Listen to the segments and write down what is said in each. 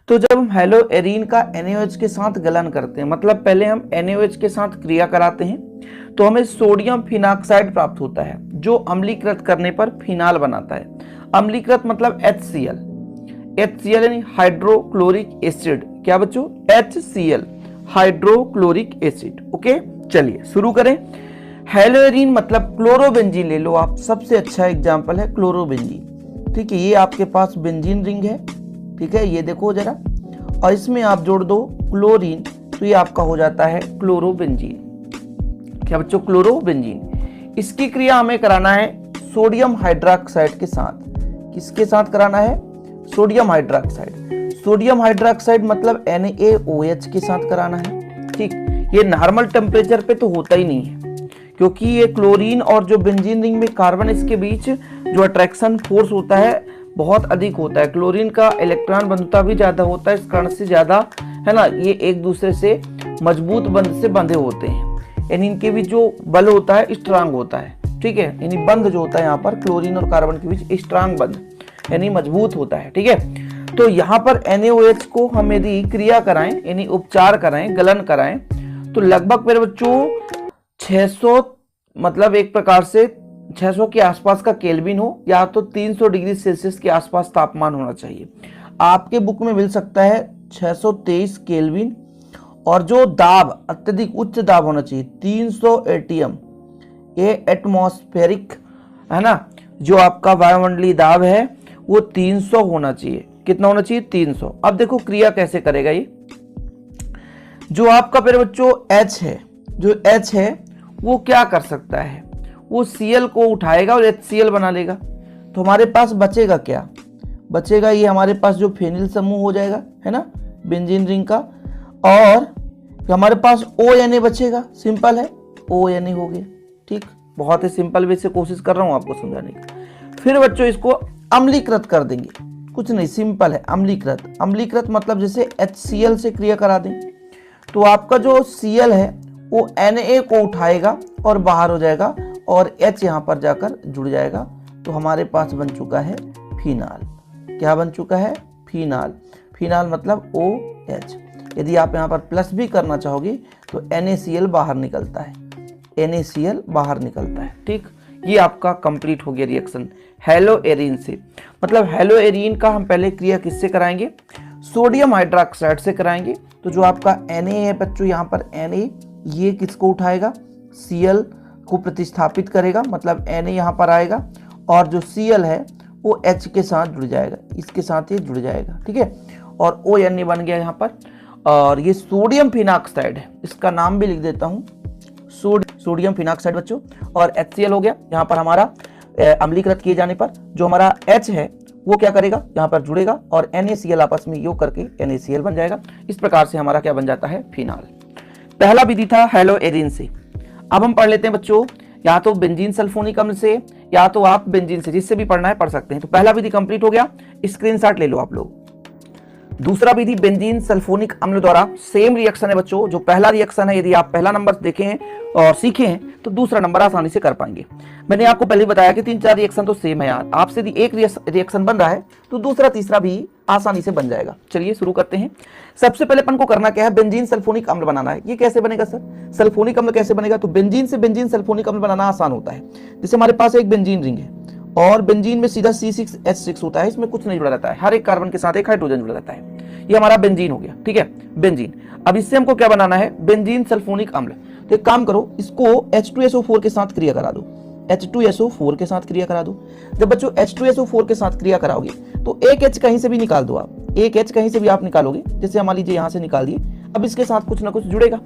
तो जब हम हेलो एरीन का NaOH के साथ गलन करते हैं, मतलब पहले हम NaOH के साथ क्रिया कराते हैं, तो हमें सोडियम फिनाक्साइड प्राप्त होता है जो अम्लीकृत करने पर फिनाल बनाता है। अम्लीकृत मतलब HCl, HCl यानी हाइड्रोक्लोरिक एसिड। क्या बच्चों? HCl, hydrochloric acid. ओके, चलिए शुरू करें। हेलो एरीन मतलब क्लोरोबेंजीन ले लो आप, सबसे अच्छा एग्जाम्पल है क्लोरोबेंजीन। ठीक है, ये आपके पास बेंजीन रिंग है, ठीक है, ये देखो जरा, और इसमें आप जोड़ दो क्लोरीन, तो ये आपका हो जाता है क्लोरोबेंजीन। क्या बच्चों? क्लोरोबेंजीन। इसकी क्रिया हमें कराना है सोडियम हाइड्रोक्साइड के साथ। किसके साथ कराना है? Sodium hydroxide. सोडियम हाइड्रोक्साइड मतलब NaOH के साथ कराना है। ठीक, ये नॉर्मल टेम्परेचर पे तो होता ही नहीं है, क्योंकि ये क्लोरीन और जो बेंजीन रिंग में कार्बन, इसके बीच जो अट्रैक्शन फोर्स होता है बहुत अधिक होता है। क्लोरीन का इलेक्ट्रॉन बंधुता भी ज्यादा होता है, इस कारण से ज्यादा, है ना, ये एक दूसरे से मजबूत बंध से बंधे होते हैं, यानी इनके बीच जो बल होता है स्ट्रांग होता है। ठीक है, यानी बंध जो होता है यहाँ पर क्लोरीन और कार्बन के बीच स्ट्रांग बंध, यानी मजबूत होता है। ठीक है, तो यहाँ पर NaOH को हम यदि क्रिया कराएं, यानी उपचार कराएं, गलन कराएं, तो लगभग मेरे बच्चों 600, मतलब एक प्रकार से 600 के आसपास का केल्विन हो, या तो 300 डिग्री सेल्सियस के आसपास तापमान होना चाहिए। आपके बुक में मिल सकता है 623 केल्विन, और जो दाब, अत्यधिक उच्च दाब होना चाहिए 300 ATM, ये एटमॉस्फेरिक, है ना, जो आपका वायुमंडलीय दाब है वो 300 होना चाहिए। कितना होना चाहिए? 300। अब देखो क्रिया कैसे करेगा ये। जो आपका मेरे बच्चों H है, जो H है वो क्या कर सकता है? वो Cl को उठाएगा और HCl बना लेगा। तो हमारे पास बचेगा क्या? बचेगा ये हमारे पास जो फेनिल समूह हो जाएगा, है ना, बेंजीन रिंग का, और हमारे पास ONA बचेगा। सिंपल है, ONA हो गया। ठीक, बहुत ही सिंपल वे से कोशिश कर रहा हूं आपको समझाने की। फिर बच्चों इसको अम्लीकृत कर देंगे, कुछ नहीं, सिंपल है, अम्लीकृत। अम्लीकृत मतलब जैसे HCl से क्रिया करा दें, तो आपका जो Cl है वो Na को उठाएगा और बाहर हो जाएगा, और H यहाँ पर जाकर जुड़ जाएगा, तो हमारे पास बन चुका है फिनाल। क्या बन चुका है? फिनाल। फिनाल मतलब OH। यदि आप यहाँ पर प्लस भी करना चाहोगे तो NaCl बाहर निकलता है, NaCl बाहर निकलता है। ठीक, ये आपका कंप्लीट हो गया रिएक्शन हेलो एरीन से। मतलब हेलो एरीन का हम पहले क्रिया किससे कराएंगे? सोडियम हाइड्रोक्साइड से कराएंगे। तो जो आपका Na है बच्चों, यहाँ पर Na, ये किसको उठाएगा? Cl को प्रतिस्थापित करेगा, मतलब Na यहाँ पर आएगा, और जो Cl है वो H के साथ जुड़ जाएगा, इसके साथ ये जुड़ जाएगा। ठीक है, और ONA बन गया यहाँ पर, और ये सोडियम फिनाक्साइड है, इसका नाम भी लिख देता हूँ, सोडियम फिनाक्साइड बच्चों, और HCl हो गया। यहाँ पर हमारा अम्लीकृत किए जाने पर जो हमारा H है वो क्या करेगा? यहाँ पर जुड़ेगा, और NaCl आपस में योग करके NaCl बन जाएगा। इस प्रकार से हमारा क्या बन जाता है? फिनाल। पहला विधि था हेलो एरीन से। अब हम पढ़ लेते हैं बच्चों, या तो बेंजीन सल्फोनिक अम्ल से, या तो आप बेंजीन से, जिससे भी पढ़ना है पढ़ सकते हैं। तो पहला विधि कंप्लीट हो गया, स्क्रीनशॉट ले लो आप लोग। दूसरा विधि बेंजीन सल्फोनिक अम्ल द्वारा, सेम रिएक्शन है बच्चों, जो पहला रिएक्शन है, यदि आप पहला नंबर देखे हैं और सीखे हैं तो दूसरा नंबर आसानी से कर पाएंगे। मैंने आपको पहले बताया कि 3-4 रिएक्शन तो सेम है यार, आपसे यदि एक रिएक्शन बन रहा है तो दूसरा तीसरा भी आसानी से बन जाएगा। चलिए शुरू करते हैं। सबसे पहले अपन को करना क्या है? बेंजीन सल्फोनिक अम्ल बनाना है। ये कैसे बनेगा सर? सल्फोनिक अम्ल कैसे बनेगा? तो बेंजीन से बेंजीन सल्फोनिक अम्ल बनाना आसान होता है। जैसे हमारे पास एक बेंजीन रिंग है, और बेंजीन में सीधा C6H6 होता है, इसमें कुछ नहीं जुड़ा रहता है, हर एक कार्बन के साथ एक हाइड्रोजन जुड़ा रहता है। ये हमारा बेंजीन हो गया। ठीक है, बेंजीन। अब इससे हमको क्या बनाना है? बेंजीन सल्फोनिक अम्ल। तो एक काम करो, इसको H2SO4 के साथ क्रिया करा दो, H2SO4 के साथ क्रिया करा दो। जब बच्चों H2SO4 के साथ क्रिया कराओगे तो एक H कहीं से भी निकाल दो आप, एक H कहीं से भी आप निकालोगे, जैसे मान लीजिए यहाँ से निकाल दिए। अब इसके साथ कुछ ना कुछ जुड़ेगा,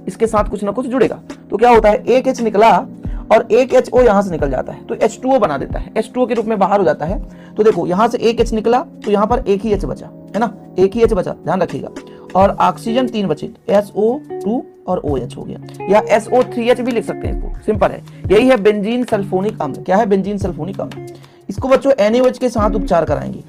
इसके साथ कुछ ना कुछ जुड़ेगा, तो क्या होता है? एक H निकला और एक HO यहाँ से निकल जाता है, तो H2O बना देता है, H2O के रूप में बाहर हो जाता है। तो देखो यहाँ से एक H निकला तो यहाँ पर एक ही H बचा, है ना, एक ही H बचा, ध्यान रखिएगा। और ऑक्सीजन 3 बचे, SO2 और OH हो गया, या SO3H भी लिख सकते हैं इसको, सिंपल है। यही है बेंजीन सल्फोनिक अम्ल। क्या है? बेंजीन सल्फोनिक अम्ल। इसको बच्चों NaOH के साथ उपचार कराएंगे।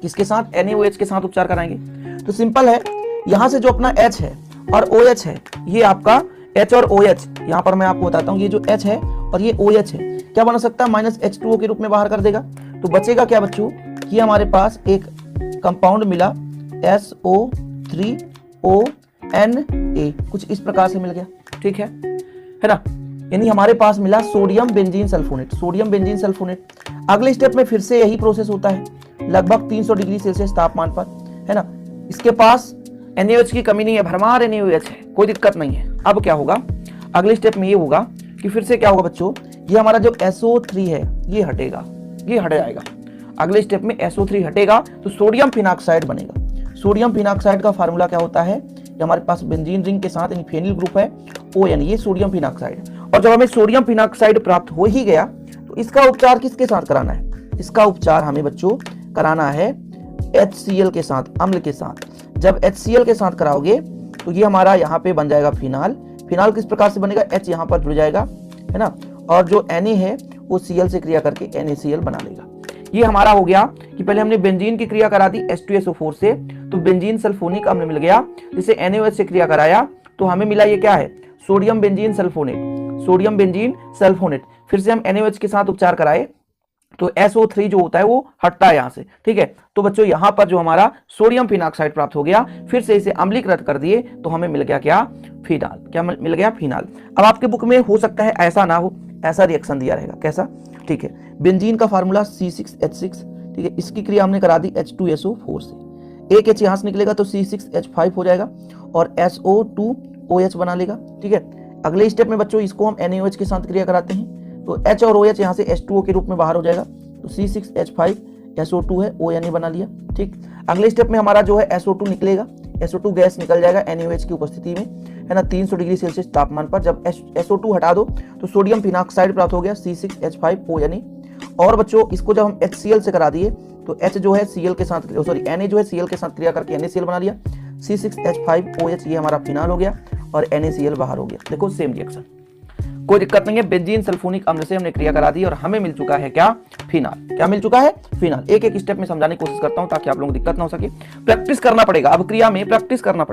किसके साथ? NaOH के साथ उपचार कराएंगे। तो सिंपल है, यहाँ से जो अपना H है और OH है, ये आपका H और OH, यहाँ पर मैं आपको बताता हूँ, ये जो H है और ये OH है, क्या बना सकता है? -H2O के रूप में बाहर कर देगा। तो बचेगा क्या बच्चों? ये हमारे पास एक कंपाउंड मिला SO3ONA, कुछ इस प्रकार से मिल गया, ठीक है ना। यानी हमारे पास मिला sodium benzene sulphonate, sodium benzene sulphonate. अगले स्टेप में फिर से यही प्रोसेस होता है लगभग 300 डिग्री सेल्सियस तापमान पर, है ना। इसके पास NaOH की कमी नहीं है, भरमार NaOH है, कोई दिक्कत नहीं है। अब क्या होगा, अगले स्टेप में ये होगा कि फिर से क्या होगा बच्चों, ये हमारा जो SO3 है ये हटेगा, ये हट जाएगा। अगले स्टेप में SO3 हटेगा तो सोडियम फिनाक्साइड बनेगा। सोडियम फिनाक्साइड का फार्मूला क्या होता है, ये हमारे पास बेंजीन रिंग के साथ फेनिल ग्रुप है ON, ये सोडियम फिनाक्साइड। और जब हमें सोडियम फिनाक्साइड प्राप्त हो ही गया तो इसका उपचार किसके साथ कराना है, इसका उपचार हमें बच्चों कराना है HCl के साथ, अम्ल के साथ। जब HCl के साथ कराओगे तो ये हमारा यहाँ पे बन जाएगा फिनाल। फिनाल किस प्रकार से बनेगा, H यहाँ पर जुड़ जाएगा, है ना, और जो Na है वो Cl से क्रिया करके NaCl बना लेगा। ये हमारा हो गया कि पहले हमने बेंजीन की क्रिया करा दी H2SO4 से, तो बेंजीन सल्फोनिक अम्ल मिल गया, जिसे NaOH से क्रिया कराया तो हमें मिला ये क्या है, sodium benzene sulphonate, sodium benzene sulphonate. फिर से हम NaOH के साथ उपचार कराए तो SO3 जो होता है वो हटता है यहाँ से, ठीक है। तो बच्चों यहाँ पर जो हमारा सोडियम फिनाक्साइड प्राप्त हो गया, फिर से इसे अम्लीकृत कर दिए तो हमें मिल गया क्या, फिनाल। क्या मिल गया, फिनाल। अब आपके बुक में हो सकता है ऐसा ना हो, ऐसा रिएक्शन दिया रहेगा, कैसा, ठीक है। बेंजीन का फार्मूला C6H6, ठीक है, इसकी क्रिया हमने करा दी H2SO4 से, एक H यहाँ से निकलेगा तो C6H5 हो जाएगा और SO2OH बना लेगा, ठीक है। अगले स्टेप में बच्चों इसको हम NaOH के साथ क्रिया कराते हैं तो H और OH यहाँ से H2O के रूप में बाहर हो जाएगा, तो C6H5 SO2 है, ONA बना लिया, ठीक। अगले स्टेप में हमारा जो है SO2 निकलेगा, SO2 गैस निकल जाएगा NaOH की उपस्थिति में, है ना, 300 डिग्री सेल्सियस तापमान पर। जब SO2 हटा दो तो सोडियम फिनाक्साइड प्राप्त हो गया C6H5ONA। और बच्चों इसको जब हम HCl से करा दिए तो H जो है Cl के साथ, सॉरी Na जो है Cl के साथ क्रिया करके NaCl बना लिया, C6H5OH ये हमारा फिनाल हो गया और NaCl बाहर हो गया। देखो सेम रिएक्शन, कोई दिक्कत नहीं है। बेंजीन सल्फोनिक अम्ल से हमने क्रिया करा दी और हमें मिल चुका है क्या, फिनाल। क्या मिल चुका है, फिनाल। एक एक स्टेप में समझाने की कोशिश करता हूं ताकि आप लोगों को दिक्कत ना हो सके। प्रैक्टिस करना पड़ेगा, अब क्रिया में प्रैक्टिस करना पड़ेगा।